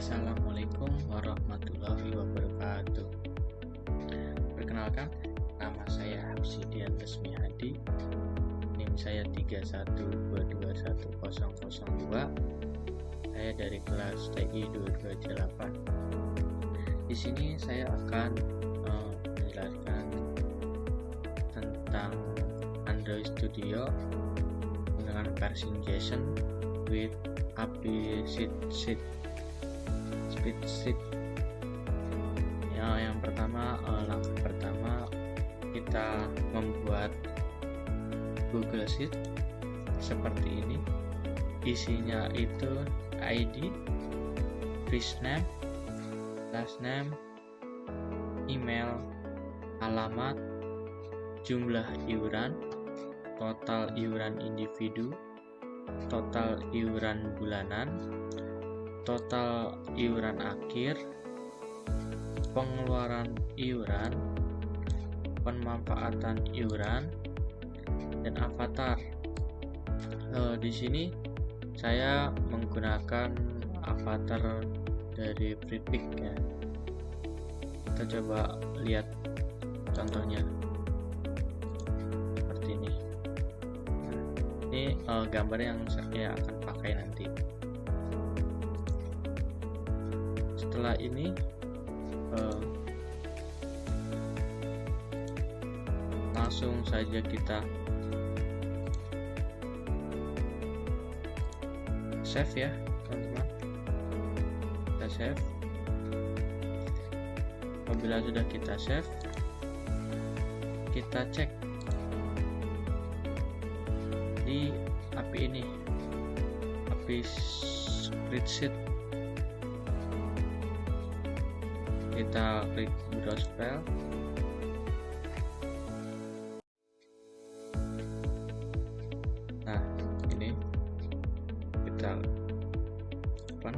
Assalamualaikum warahmatullahi wabarakatuh. Perkenalkan, nama saya Hapsidian Resmi Hadi. NIM saya 31221002. Saya dari kelas TI 228. Di sini saya akan menjelaskan tentang Android Studio dengan versi JSON with API Speedsheet. Ya, yang pertama, langkah pertama kita membuat Google Sheet seperti ini. Isinya itu ID, first name, last name, email, alamat, jumlah iuran, total iuran individu, total iuran bulanan, total iuran akhir, pengeluaran iuran, pemanfaatan iuran, dan avatar. Di sini saya menggunakan avatar dari Freepik ya. Kita coba lihat contohnya seperti ini. Ini gambar yang saya akan pakai nanti. Setelah ini langsung saja kita save ya teman-teman. Kita save. Apabila sudah kita save, kita cek di API ini, API Spreadsheet. Kita klik browse file. Nah, ini kita open.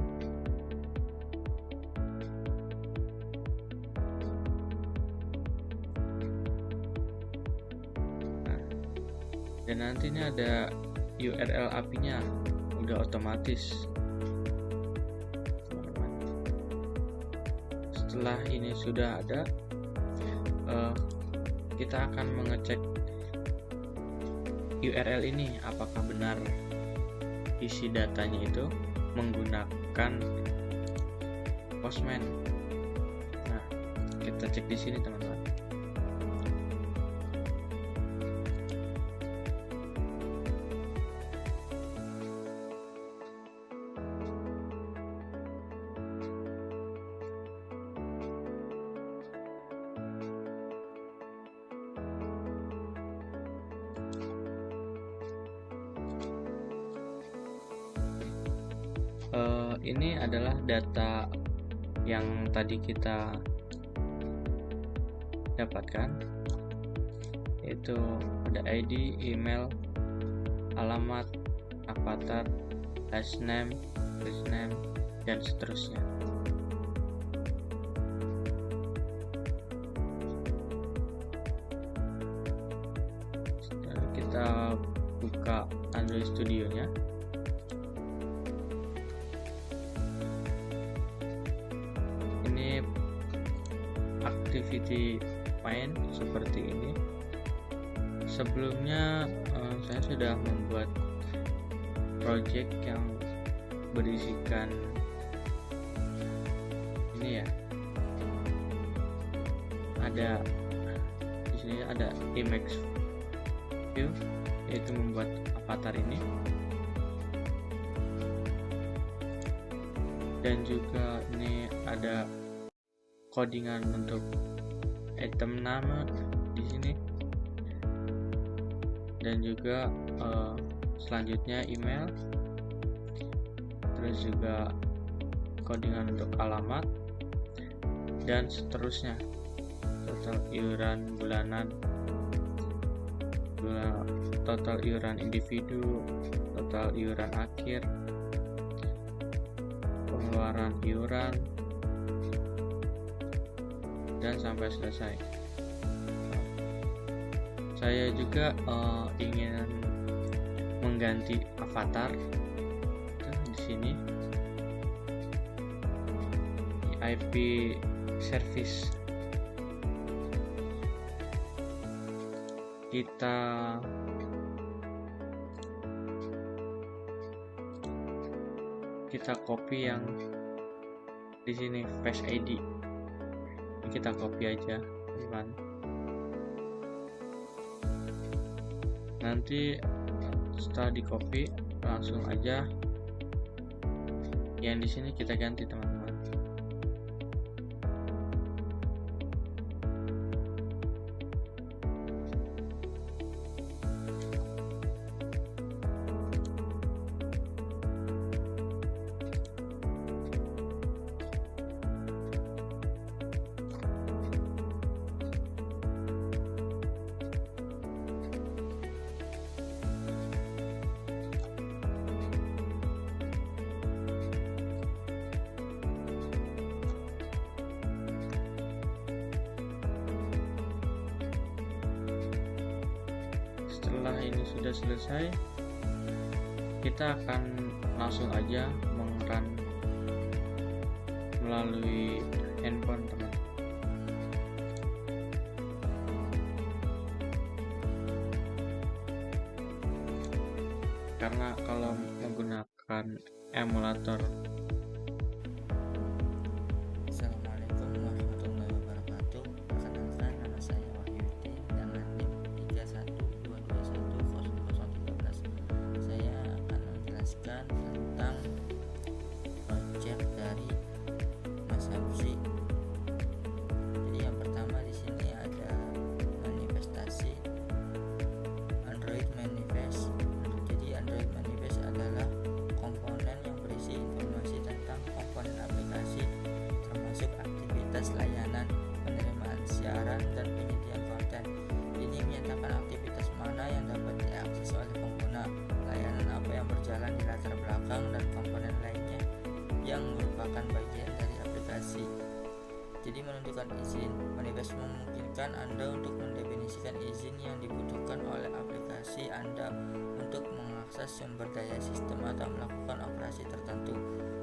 Nah, dan nantinya ada URL API-nya, udah otomatis. Setelah ini sudah ada, kita akan mengecek URL ini apakah benar isi datanya itu menggunakan Postman. Nah, kita cek di sini teman-teman. Ini adalah data yang tadi kita dapatkan, yaitu ada ID, email, alamat, avatar, last name, first name, dan seterusnya. Setelah kita buka Android Studio-nya. Activity main seperti ini. Sebelumnya saya sudah membuat project yang berisikan ini ya. Ada di sini ada image view, yaitu membuat avatar ini, dan juga ini ada codingan untuk item nama di sini, dan juga selanjutnya email, terus juga codingan untuk alamat, dan seterusnya. Total iuran bulanan, total iuran individu, total iuran akhir, pengeluaran iuran, dan sampai selesai. Saya juga ingin mengganti avatar di sini. IP service. Kita copy yang di sini Face ID. Ini kita copy aja, teman. Nanti setelah di copy langsung aja yang di sini kita ganti, teman-teman. Setelah ini sudah selesai, kita akan langsung aja meng-run melalui handphone, teman. Karena kalau menggunakan emulator. Assalamualaikum warahmatullahi wabarakatuh. Perkenalkan, nama saya Wahyudi dengan NIM 3122100013. Saya akan menjelaskan tentang project dari Mas Habsi. Jadi yang pertama di sini ada manifestasi Android Manifest. Jadi Android Manifest adalah komponen yang berisi informasi tentang komponen aplikasi, termasuk aktivitas layanan, penerimaan siaran, dan penyediaan konten. Ini menyatakan aktivitas mana yang dapat diakses oleh pengguna, layanan apa yang berjalan di latar belakang, dan komponen lainnya yang merupakan bagian dari aplikasi. Jadi menentukan izin. Manifest memungkinkan Anda untuk mendefinisikan izin yang dibutuhkan oleh aplikasi Anda untuk mengakses sumber daya sistem atau melakukan operasi tertentu,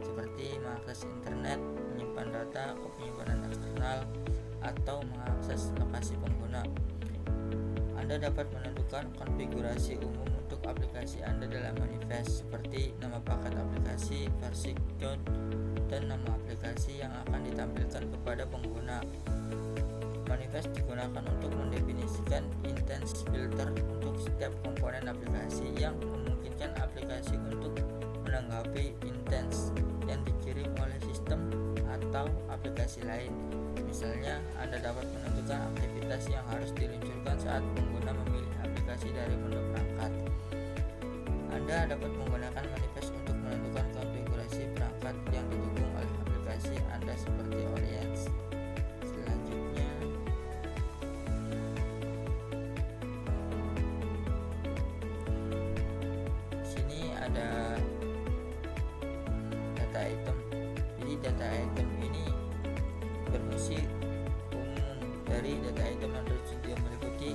seperti mengakses internet, menyimpan data ke penyimpanan eksternal, atau mengakses lokasi pengguna. Anda dapat menentukan konfigurasi umum untuk aplikasi Anda dalam manifest, seperti nama paket aplikasi, versi code, dan nama aplikasi yang akan ditampilkan kepada pengguna. Manifest digunakan untuk mendefinisikan intent filter untuk setiap komponen aplikasi yang memungkinkan aplikasi untuk menanggapi intent yang dikirim oleh sistem atau aplikasi lain. Misalnya, Anda dapat menentukan aktivitas yang harus diluncurkan saat pengguna memilih aplikasi dari menu perangkat. Anda dapat menggunakan manifest untuk menentukan konfigurasi perangkat yang didukung oleh aplikasi Anda seperti Orients. Selanjutnya, sini ada data item. Jadi data item ini berfungsi umum. Dari data item Android Studio meliputi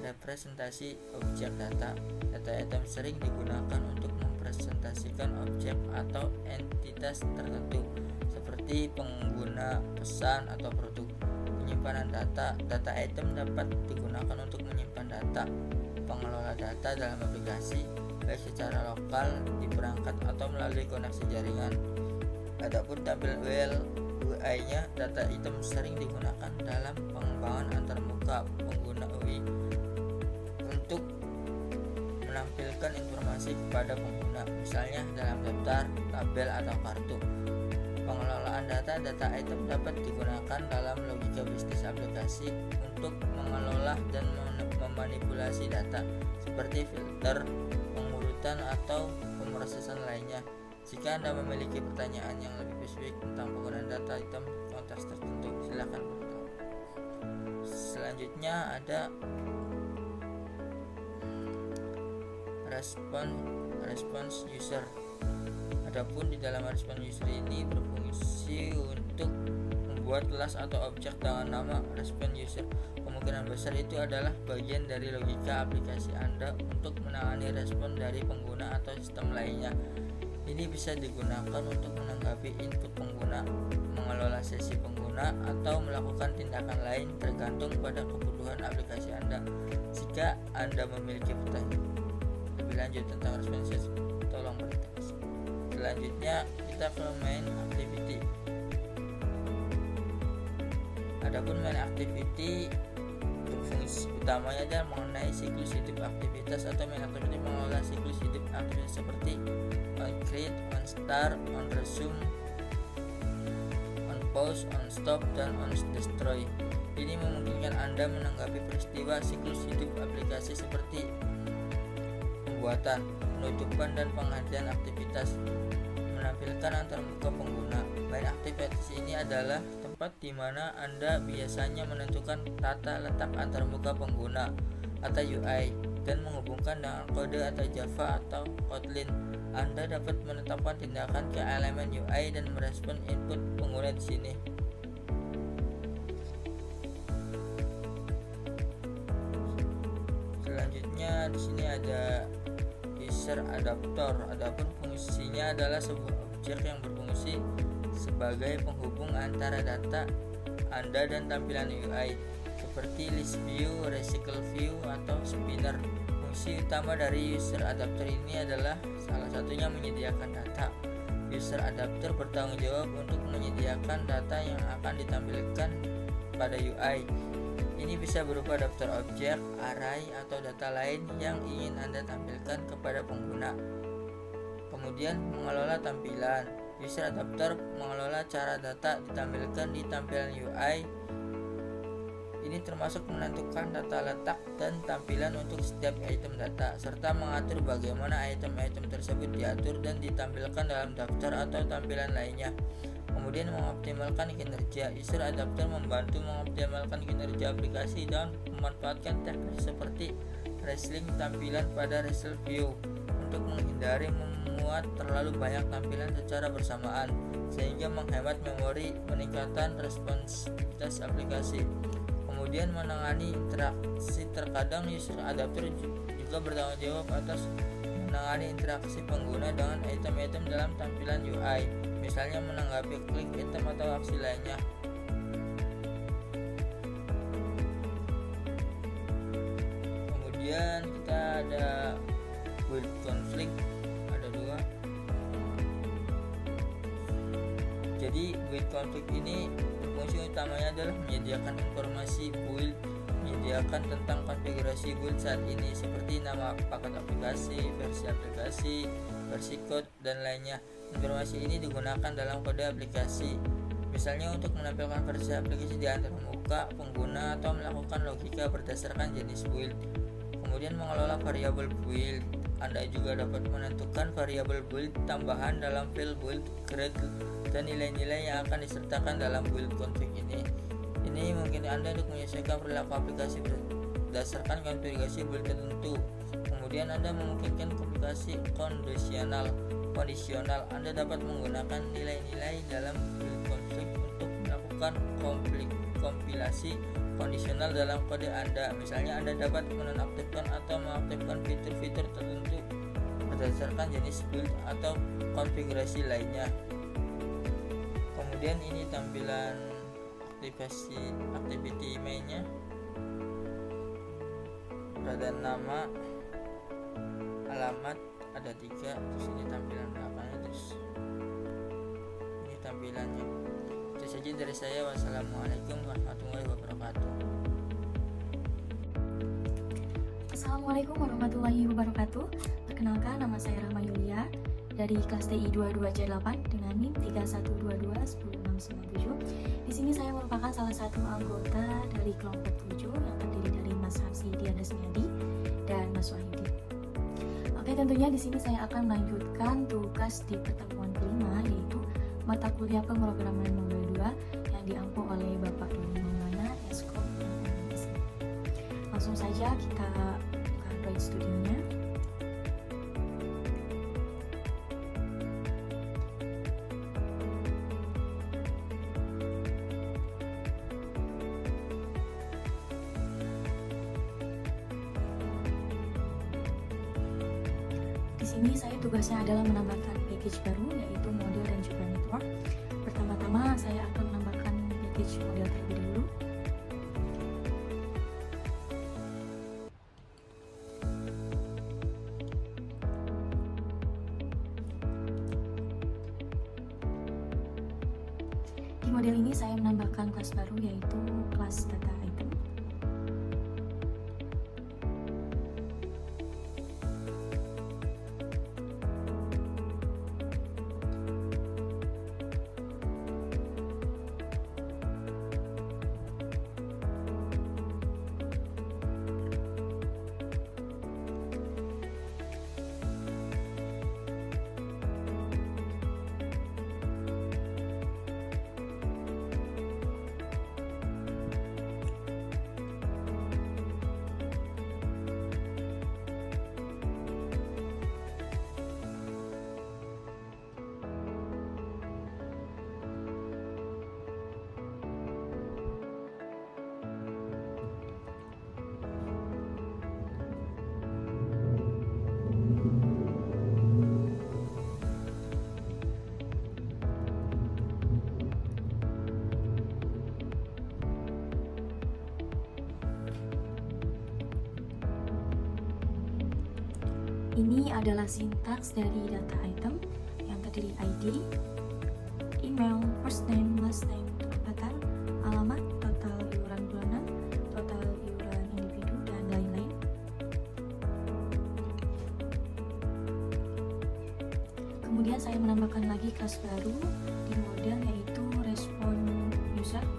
representasi objek data. Data item sering digunakan untuk mempresentasikan objek atau entitas tertentu, seperti pengguna, pesan, atau produk. Penyimpanan data. Data item dapat digunakan untuk menyimpan data pengelola data dalam aplikasi, baik secara lokal di perangkat atau melalui koneksi jaringan. Adapun tabel UI-nya, data item sering digunakan dalam pengembangan antarmuka pengguna UI untuk menampilkan informasi kepada pengguna, misalnya dalam daftar, tabel, atau kartu. Pengelolaan data item dapat digunakan dalam logika bisnis aplikasi untuk mengelola dan memanipulasi data, seperti filter, pengurutan, atau pemrosesan lainnya. Jika Anda memiliki pertanyaan yang lebih spesifik tentang penggunaan data item konteks tertentu, silakan beritahu. Selanjutnya ada response user. Adapun di dalam response user ini berfungsi untuk membuat kelas atau objek dengan nama response user. Kemungkinan besar itu adalah bagian dari logika aplikasi Anda untuk menangani respon dari pengguna atau sistem lainnya Ini bisa digunakan untuk menanggapi input pengguna, mengelola sesi pengguna, atau melakukan tindakan lain tergantung pada kebutuhan aplikasi Anda. Jika Anda memiliki pertanyaan lebih lanjut tentang responses, tolong berinteraksi. Selanjutnya kita ke main activity. Adapun main activity fungsi utamanya adalah mengenai siklus hidup aktivitas atau main activity mengelola siklus hidup aktivitas seperti on create, on start, on resume, on pause, on stop, dan on destroy. Ini memungkinkan Anda menanggapi peristiwa siklus hidup aplikasi seperti pembuatan, penutupan, dan penghentian aktivitas, menampilkan antarmuka pengguna. Main activities ini adalah tempat di mana Anda biasanya menentukan tata letak antarmuka pengguna atau UI dan menghubungkan dengan kode atau Java atau Kotlin. Anda dapat menetapkan tindakan ke elemen UI dan merespon input pengguna di sini. Selanjutnya di sini ada user adapter. Adapun fungsinya adalah sebuah objek yang berfungsi sebagai penghubung antara data Anda dan tampilan UI seperti list view, recycle view, atau spinner. Fungsi utama dari user adapter ini adalah salah satunya menyediakan data. User adapter bertanggung jawab untuk menyediakan data yang akan ditampilkan pada UI. Ini bisa berupa daftar objek, array, atau data lain yang ingin Anda tampilkan kepada pengguna. Kemudian mengelola tampilan. User adapter mengelola cara data ditampilkan di tampilan UI. Ini termasuk menentukan data letak dan tampilan untuk setiap item data, serta mengatur bagaimana item-item tersebut diatur dan ditampilkan dalam daftar atau tampilan lainnya. Kemudian mengoptimalkan kinerja. User adapter membantu mengoptimalkan kinerja aplikasi dan memanfaatkan teknik seperti wrestling tampilan pada result view untuk menghindari memuat terlalu banyak tampilan secara bersamaan, sehingga menghemat memori, meningkatkan responsivitas aplikasi. Kemudian menangani interaksi. Terkadang user adapter juga bertanggung jawab atas menangani interaksi pengguna dengan item-item dalam tampilan UI, misalnya menanggapi klik item atau aksi lainnya. Kemudian kita ada build conflict, ada dua. Jadi build conflict ini fungsi utamanya adalah menyediakan informasi build, menyediakan tentang konfigurasi build saat ini seperti nama paket aplikasi, versi code, dan lainnya. Informasi ini digunakan dalam kode aplikasi, misalnya untuk menampilkan versi aplikasi di antarmuka pengguna atau melakukan logika berdasarkan jenis build. Kemudian mengelola variabel build. Anda juga dapat menentukan variabel build tambahan dalam file build, create, dan nilai-nilai yang akan disertakan dalam build config ini. Ini mungkin Anda untuk menyesuaikan perilaku aplikasi berdasarkan konfigurasi build tertentu. Kemudian Anda memungkinkan aplikasi kondisional. Anda dapat menggunakan nilai-nilai dalam build config untuk melakukan kompilasi kondisional dalam kode Anda. Misalnya Anda dapat menonaktifkan atau mengaktifkan fitur-fitur tertentu berdasarkan jenis build atau konfigurasi lainnya. Kemudian ini tampilan activity mainnya. Ada nama, alamat, ada 3, terus ini tampilan belakangnya, terus ini tampilannya. Itu saja dari saya. Wassalamualaikum warahmatullahi wabarakatuh. Assalamualaikum warahmatullahi wabarakatuh. Perkenalkan, nama saya Rahma Yulia dari kelas TI 22C8 dengan NIM 31221067. Di sini saya merupakan salah satu anggota dari kelompok 7 yang terdiri dari Mas Hafsi Diana Sunyadi dan Mas Wahidi. Oke, tentunya di sini saya akan melanjutkan tugas di pertemuan kelima, yaitu mata kuliah pemrograman modul 2 yang diampu oleh Bapak Doni Maulana, Eskom. Langsung saja kita buka Android Studio-nya. Di sini saya tugasnya adalah menambahkan PG package baru yaitu model dan juga network. Pertama-tama saya akan menambahkan package model terlebih dahulu. Di model ini saya menambahkan kelas baru yaitu kelas data item. Ini adalah sintaks dari data item yang terdiri ID, email, first name, last name, angkatan, alamat, total iuran bulanan, total iuran individu, dan lain-lain. Kemudian saya menambahkan lagi kelas baru di model yaitu respon user.